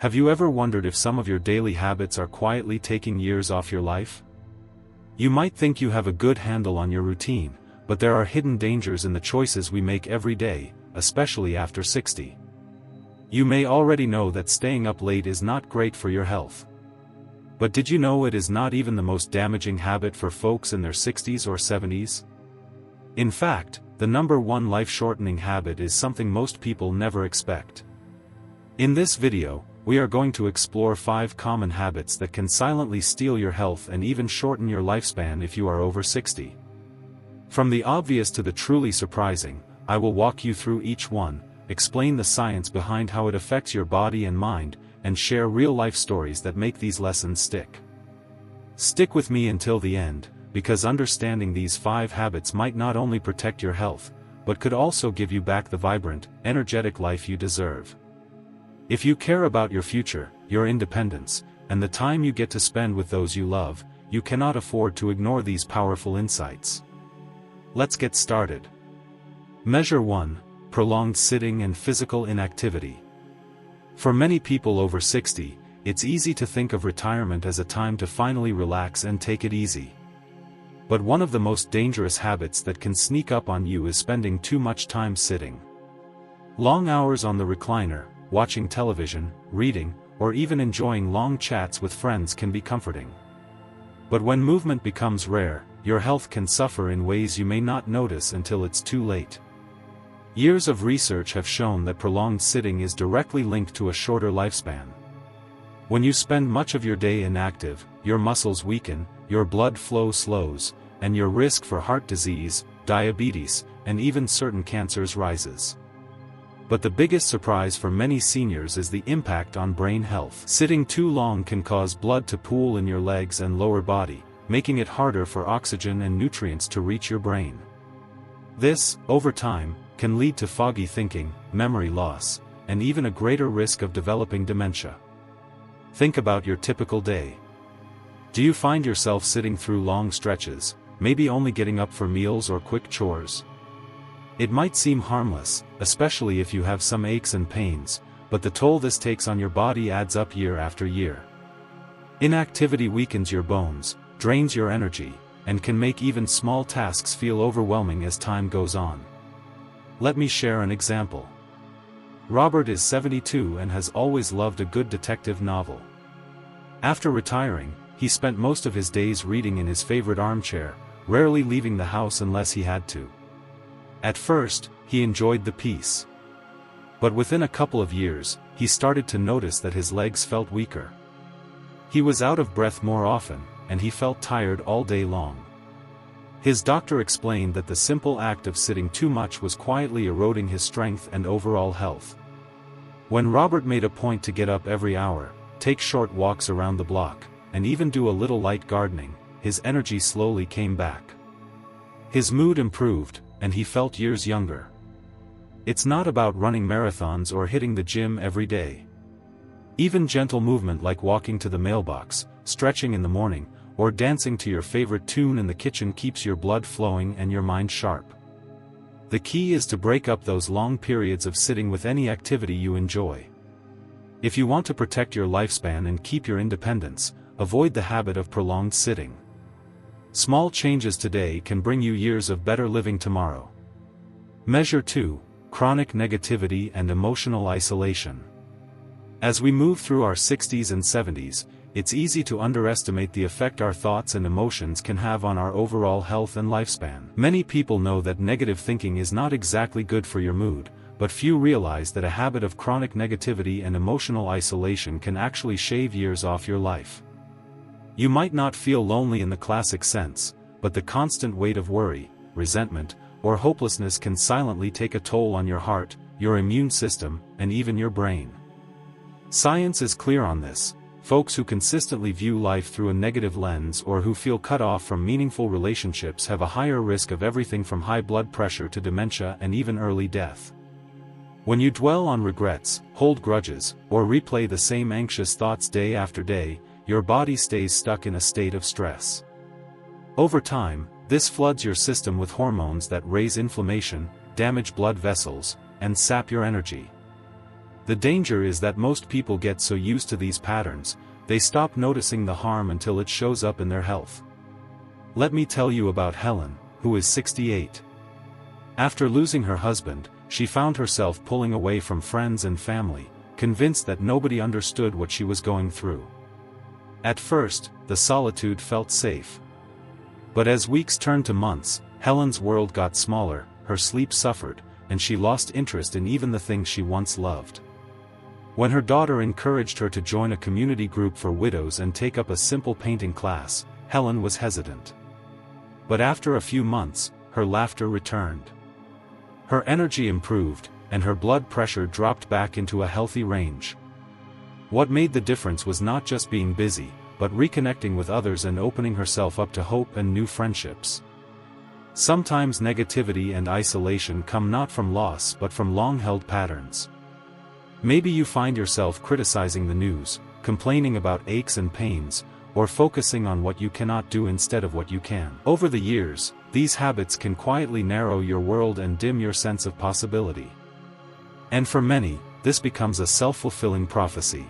Have you ever wondered if some of your daily habits are quietly taking years off your life? You might think you have a good handle on your routine, but there are hidden dangers in the choices we make every day, especially after 60. You may already know that staying up late is not great for your health. But did you know it is not even the most damaging habit for folks in their 60s or 70s? In fact, the number one life-shortening habit is something most people never expect. In this video, we are going to explore 5 common habits that can silently steal your health and even shorten your lifespan if you are over 60. From the obvious to the truly surprising, I will walk you through each one, explain the science behind how it affects your body and mind, and share real-life stories that make these lessons stick. Stick with me until the end, because understanding these 5 habits might not only protect your health, but could also give you back the vibrant, energetic life you deserve. If you care about your future, your independence, and the time you get to spend with those you love, you cannot afford to ignore these powerful insights. Let's get started. Measure 1. Prolonged sitting and physical inactivity. For many people over 60, it's easy to think of retirement as a time to finally relax and take it easy. But one of the most dangerous habits that can sneak up on you is spending too much time sitting. Long hours on the recliner, watching television, reading, or even enjoying long chats with friends can be comforting. But when movement becomes rare, your health can suffer in ways you may not notice until it's too late. Years of research have shown that prolonged sitting is directly linked to a shorter lifespan. When you spend much of your day inactive, your muscles weaken, your blood flow slows, and your risk for heart disease, diabetes, and even certain cancers rises. But the biggest surprise for many seniors is the impact on brain health. Sitting too long can cause blood to pool in your legs and lower body, making it harder for oxygen and nutrients to reach your brain. This, over time, can lead to foggy thinking, memory loss, and even a greater risk of developing dementia. Think about your typical day. Do you find yourself sitting through long stretches, maybe only getting up for meals or quick chores? It might seem harmless, especially if you have some aches and pains, but the toll this takes on your body adds up year after year. Inactivity weakens your bones, drains your energy, and can make even small tasks feel overwhelming as time goes on. Let me share an example. Robert is 72 and has always loved a good detective novel. After retiring, he spent most of his days reading in his favorite armchair, rarely leaving the house unless he had to. At first, he enjoyed the peace. But within a couple of years, he started to notice that his legs felt weaker. He was out of breath more often, and he felt tired all day long. His doctor explained that the simple act of sitting too much was quietly eroding his strength and overall health. When Robert made a point to get up every hour, take short walks around the block, and even do a little light gardening, his energy slowly came back. His mood improved, and he felt years younger. It's not about running marathons or hitting the gym every day. Even gentle movement like walking to the mailbox, stretching in the morning, or dancing to your favorite tune in the kitchen keeps your blood flowing and your mind sharp. The key is to break up those long periods of sitting with any activity you enjoy. If you want to protect your lifespan and keep your independence, avoid the habit of prolonged sitting. Small changes today can bring you years of better living tomorrow. Measure 2. Chronic negativity and emotional isolation. As we move through our 60s and 70s, it's easy to underestimate the effect our thoughts and emotions can have on our overall health and lifespan. Many people know that negative thinking is not exactly good for your mood, but few realize that a habit of chronic negativity and emotional isolation can actually shave years off your life. You might not feel lonely in the classic sense, but the constant weight of worry, resentment, or hopelessness can silently take a toll on your heart, your immune system, and even your brain. Science is clear on this. Folks who consistently view life through a negative lens or who feel cut off from meaningful relationships have a higher risk of everything from high blood pressure to dementia and even early death. When you dwell on regrets, hold grudges, or replay the same anxious thoughts day after day, your body stays stuck in a state of stress. Over time, this floods your system with hormones that raise inflammation, damage blood vessels, and sap your energy. The danger is that most people get so used to these patterns, they stop noticing the harm until it shows up in their health. Let me tell you about Helen, who is 68. After losing her husband, she found herself pulling away from friends and family, convinced that nobody understood what she was going through. At first, the solitude felt safe. But as weeks turned to months, Helen's world got smaller, her sleep suffered, and she lost interest in even the things she once loved. When her daughter encouraged her to join a community group for widows and take up a simple painting class, Helen was hesitant. But after a few months, her laughter returned. Her energy improved, and her blood pressure dropped back into a healthy range. What made the difference was not just being busy, but reconnecting with others and opening herself up to hope and new friendships. Sometimes negativity and isolation come not from loss but from long-held patterns. Maybe you find yourself criticizing the news, complaining about aches and pains, or focusing on what you cannot do instead of what you can. Over the years, these habits can quietly narrow your world and dim your sense of possibility. And for many, this becomes a self-fulfilling prophecy.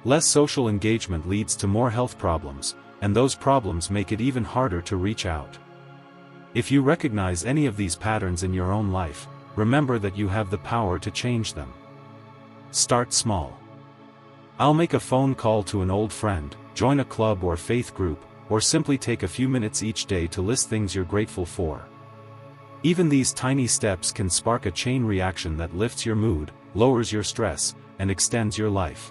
Less social engagement leads to more health problems, and those problems make it even harder to reach out. If you recognize any of these patterns in your own life, remember that you have the power to change them. Start small. I'll make a phone call to an old friend, join a club or faith group, or simply take a few minutes each day to list things you're grateful for. Even these tiny steps can spark a chain reaction that lifts your mood, lowers your stress, and extends your life.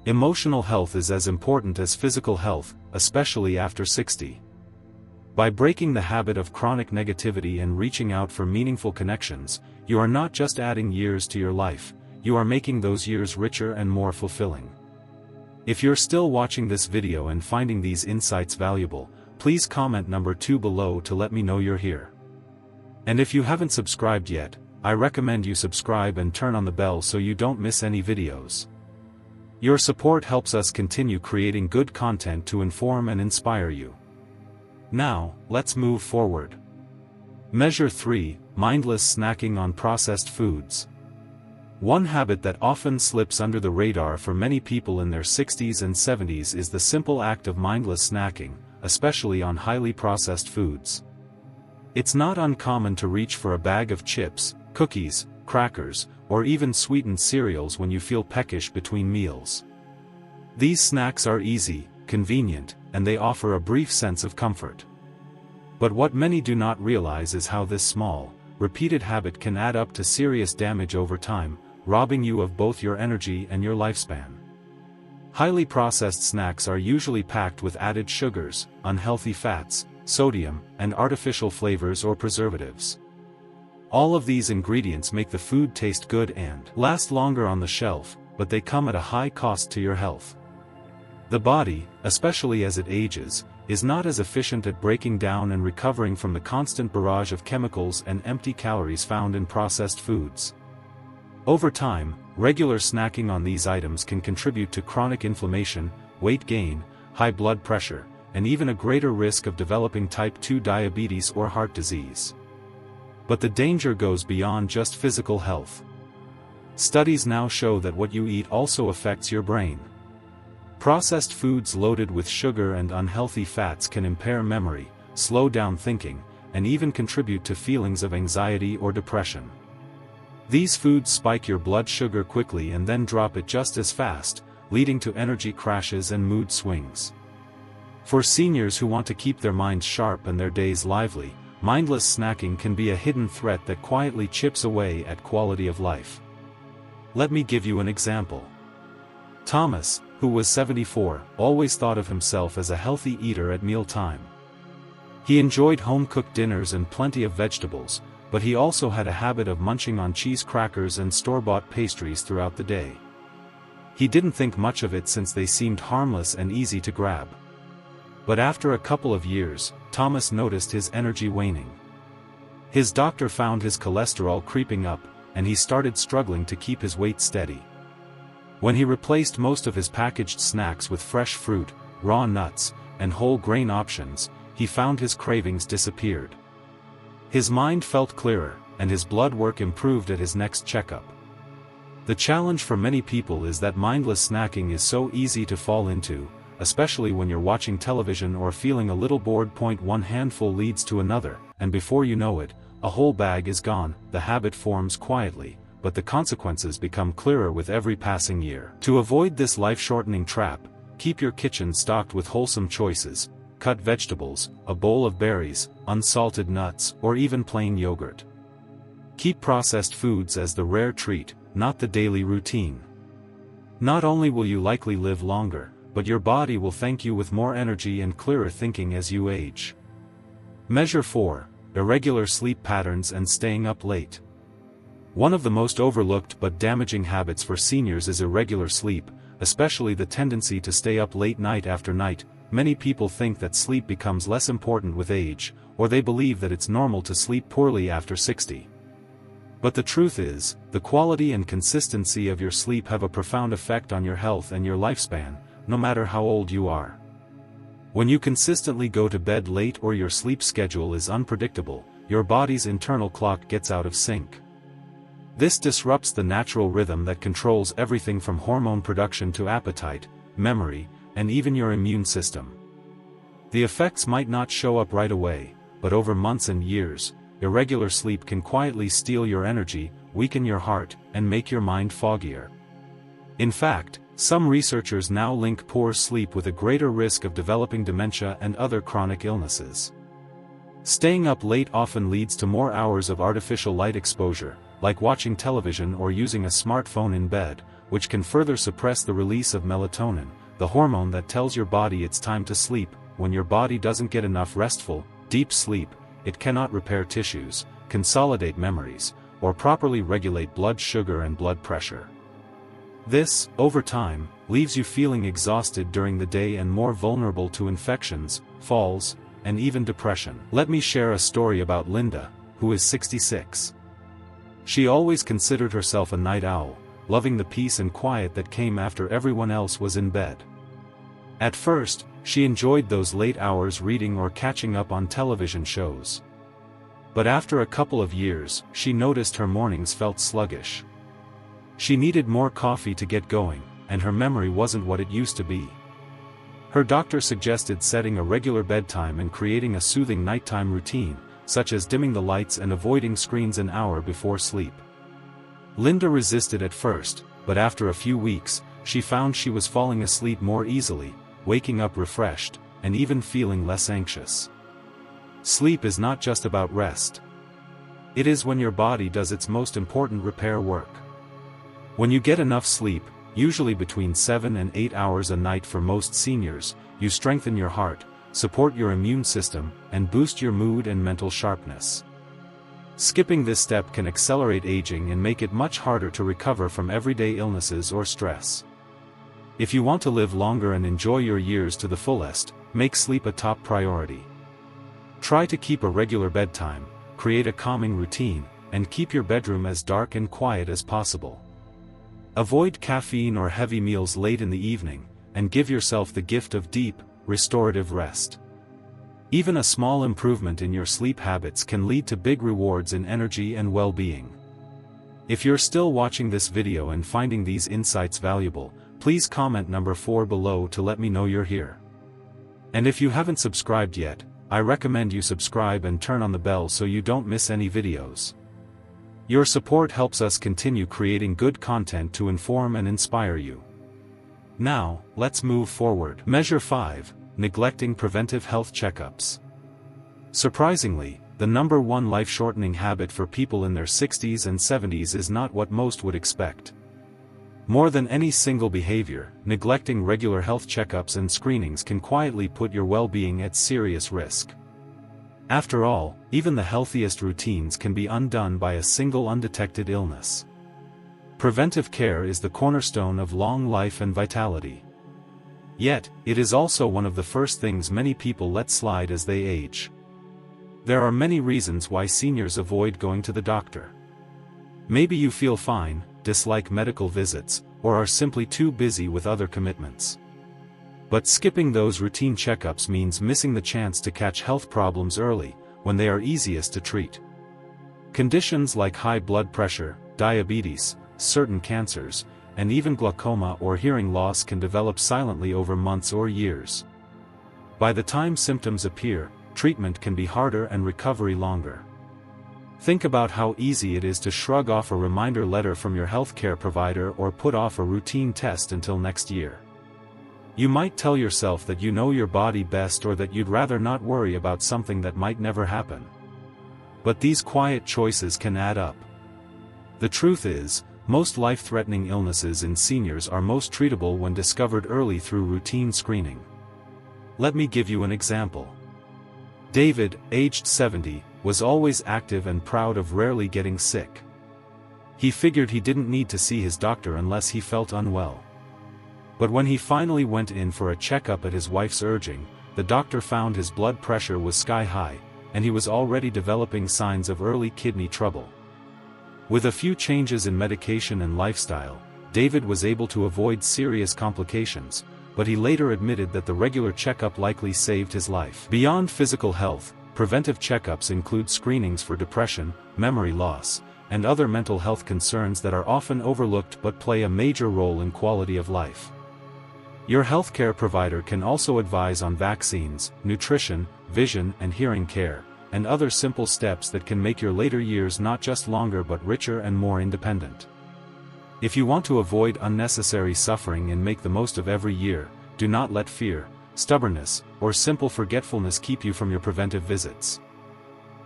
Emotional health is as important as physical health, especially after 60. By breaking the habit of chronic negativity and reaching out for meaningful connections, you are not just adding years to your life, you are making those years richer and more fulfilling. If you're still watching this video and finding these insights valuable, please comment number 2 below to let me know you're here. And if you haven't subscribed yet, I recommend you subscribe and turn on the bell so you don't miss any videos. Your support helps us continue creating good content to inform and inspire you. Now, let's move forward. Measure 3, mindless snacking on processed foods. One habit that often slips under the radar for many people in their 60s and 70s is the simple act of mindless snacking, especially on highly processed foods. It's not uncommon to reach for a bag of chips, cookies, crackers, or even sweetened cereals when you feel peckish between meals. These snacks are easy, convenient, and they offer a brief sense of comfort. But what many do not realize is how this small, repeated habit can add up to serious damage over time, robbing you of both your energy and your lifespan. Highly processed snacks are usually packed with added sugars, unhealthy fats, sodium, and artificial flavors or preservatives. All of these ingredients make the food taste good and last longer on the shelf, but they come at a high cost to your health. The body, especially as it ages, is not as efficient at breaking down and recovering from the constant barrage of chemicals and empty calories found in processed foods. Over time, regular snacking on these items can contribute to chronic inflammation, weight gain, high blood pressure, and even a greater risk of developing type 2 diabetes or heart disease. But the danger goes beyond just physical health. Studies now show that what you eat also affects your brain. Processed foods loaded with sugar and unhealthy fats can impair memory, slow down thinking, and even contribute to feelings of anxiety or depression. These foods spike your blood sugar quickly and then drop it just as fast, leading to energy crashes and mood swings. For seniors who want to keep their minds sharp and their days lively, mindless snacking can be a hidden threat that quietly chips away at quality of life. Let me give you an example. Thomas, who was 74, always thought of himself as a healthy eater at mealtime. He enjoyed home-cooked dinners and plenty of vegetables, but he also had a habit of munching on cheese crackers and store-bought pastries throughout the day. He didn't think much of it since they seemed harmless and easy to grab. But after a couple of years, Thomas noticed his energy waning. His doctor found his cholesterol creeping up, and he started struggling to keep his weight steady. When he replaced most of his packaged snacks with fresh fruit, raw nuts, and whole grain options, he found his cravings disappeared. His mind felt clearer, and his blood work improved at his next checkup. The challenge for many people is that mindless snacking is so easy to fall into, especially when you're watching television or feeling a little bored. One handful leads to another, and before you know it, a whole bag is gone. The habit forms quietly, but the consequences become clearer with every passing year. To avoid this life-shortening trap, keep your kitchen stocked with wholesome choices: cut vegetables, a bowl of berries, unsalted nuts, or even plain yogurt. Keep processed foods as the rare treat, not the daily routine. Not only will you likely live longer, but your body will thank you with more energy and clearer thinking as you age. Measure 4. Irregular sleep patterns and staying up late. One of the most overlooked but damaging habits for seniors is irregular sleep, especially the tendency to stay up late night after night. Many people think that sleep becomes less important with age, or they believe that it's normal to sleep poorly after 60. But the truth is, the quality and consistency of your sleep have a profound effect on your health and your lifespan, no matter how old you are. When you consistently go to bed late or your sleep schedule is unpredictable, your body's internal clock gets out of sync. This disrupts the natural rhythm that controls everything from hormone production to appetite, memory, and even your immune system. The effects might not show up right away, but over months and years, irregular sleep can quietly steal your energy, weaken your heart, and make your mind foggier. In fact, some researchers now link poor sleep with a greater risk of developing dementia and other chronic illnesses. Staying up late often leads to more hours of artificial light exposure, like watching television or using a smartphone in bed, which can further suppress the release of melatonin, the hormone that tells your body it's time to sleep. When your body doesn't get enough restful, deep sleep, it cannot repair tissues, consolidate memories, or properly regulate blood sugar and blood pressure. This, over time, leaves you feeling exhausted during the day and more vulnerable to infections, falls, and even depression. Let me share a story about Linda, who is 66. She always considered herself a night owl, loving the peace and quiet that came after everyone else was in bed. At first, she enjoyed those late hours reading or catching up on television shows. But after a couple of years, she noticed her mornings felt sluggish. She needed more coffee to get going, and her memory wasn't what it used to be. Her doctor suggested setting a regular bedtime and creating a soothing nighttime routine, such as dimming the lights and avoiding screens an hour before sleep. Linda resisted at first, but after a few weeks, she found she was falling asleep more easily, waking up refreshed, and even feeling less anxious. Sleep is not just about rest. It is when your body does its most important repair work. When you get enough sleep, usually between 7 and 8 hours a night for most seniors, you strengthen your heart, support your immune system, and boost your mood and mental sharpness. Skipping this step can accelerate aging and make it much harder to recover from everyday illnesses or stress. If you want to live longer and enjoy your years to the fullest, make sleep a top priority. Try to keep a regular bedtime, create a calming routine, and keep your bedroom as dark and quiet as possible. Avoid caffeine or heavy meals late in the evening, and give yourself the gift of deep, restorative rest. Even a small improvement in your sleep habits can lead to big rewards in energy and well-being. If you're still watching this video and finding these insights valuable, please comment number 4 below to let me know you're here. And if you haven't subscribed yet, I recommend you subscribe and turn on the bell so you don't miss any videos. Your support helps us continue creating good content to inform and inspire you. Now, let's move forward. Measure 5. Neglecting preventive health checkups. Surprisingly, the number one life-shortening habit for people in their 60s and 70s is not what most would expect. More than any single behavior, neglecting regular health checkups and screenings can quietly put your well-being at serious risk. After all, even the healthiest routines can be undone by a single undetected illness. Preventive care is the cornerstone of long life and vitality. Yet, it is also one of the first things many people let slide as they age. There are many reasons why seniors avoid going to the doctor. Maybe you feel fine, dislike medical visits, or are simply too busy with other commitments. But skipping those routine checkups means missing the chance to catch health problems early, when they are easiest to treat. Conditions like high blood pressure, diabetes, certain cancers, and even glaucoma or hearing loss can develop silently over months or years. By the time symptoms appear, treatment can be harder and recovery longer. Think about how easy it is to shrug off a reminder letter from your healthcare provider or put off a routine test until next year. You might tell yourself that you know your body best or that you'd rather not worry about something that might never happen. But these quiet choices can add up. The truth is, most life-threatening illnesses in seniors are most treatable when discovered early through routine screening. Let me give you an example. David, aged 70, was always active and proud of rarely getting sick. He figured he didn't need to see his doctor unless he felt unwell. But when he finally went in for a checkup at his wife's urging, the doctor found his blood pressure was sky high, and he was already developing signs of early kidney trouble. With a few changes in medication and lifestyle, David was able to avoid serious complications, but he later admitted that the regular checkup likely saved his life. Beyond physical health, preventive checkups include screenings for depression, memory loss, and other mental health concerns that are often overlooked but play a major role in quality of life. Your healthcare provider can also advise on vaccines, nutrition, vision and hearing care, and other simple steps that can make your later years not just longer but richer and more independent. If you want to avoid unnecessary suffering and make the most of every year, do not let fear, stubbornness, or simple forgetfulness keep you from your preventive visits.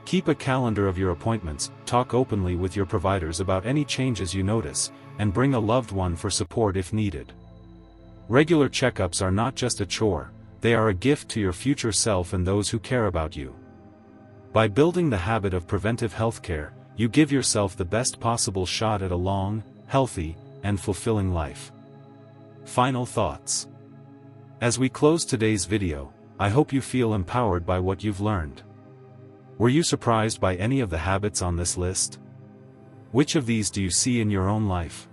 Keep a calendar of your appointments, talk openly with your providers about any changes you notice, and bring a loved one for support if needed. Regular checkups are not just a chore, they are a gift to your future self and those who care about you. By building the habit of preventive healthcare, you give yourself the best possible shot at a long, healthy, and fulfilling life. Final thoughts. As we close today's video, I hope you feel empowered by what you've learned. Were you surprised by any of the habits on this list? Which of these do you see in your own life?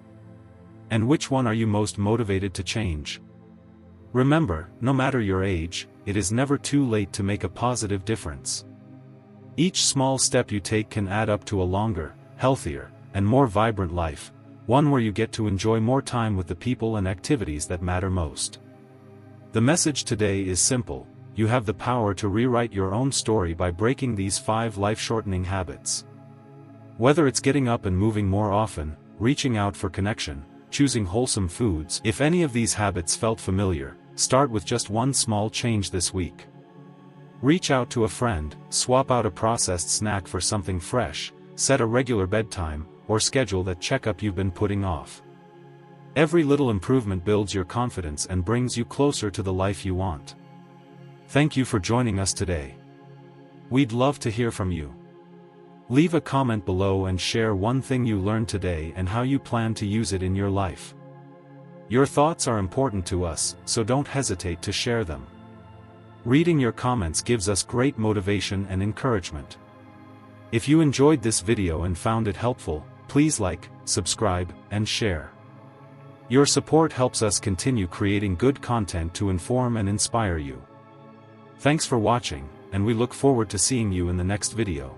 And which one are you most motivated to change? Remember, no matter your age, it is never too late to make a positive difference. Each small step you take can add up to a longer, healthier, and more vibrant life, one where you get to enjoy more time with the people and activities that matter most. The message today is simple: you have the power to rewrite your own story by breaking these 5 life-shortening habits. Whether it's getting up and moving more often, reaching out for connection, choosing wholesome foods, if any of these habits felt familiar, start with just one small change this week. Reach out to a friend, swap out a processed snack for something fresh, set a regular bedtime, or schedule that checkup you've been putting off. Every little improvement builds your confidence and brings you closer to the life you want. Thank you for joining us today. We'd love to hear from you. Leave a comment below and share one thing you learned today and how you plan to use it in your life. Your thoughts are important to us, so don't hesitate to share them. Reading your comments gives us great motivation and encouragement. If you enjoyed this video and found it helpful, please like, subscribe, and share. Your support helps us continue creating good content to inform and inspire you. Thanks for watching, and we look forward to seeing you in the next video.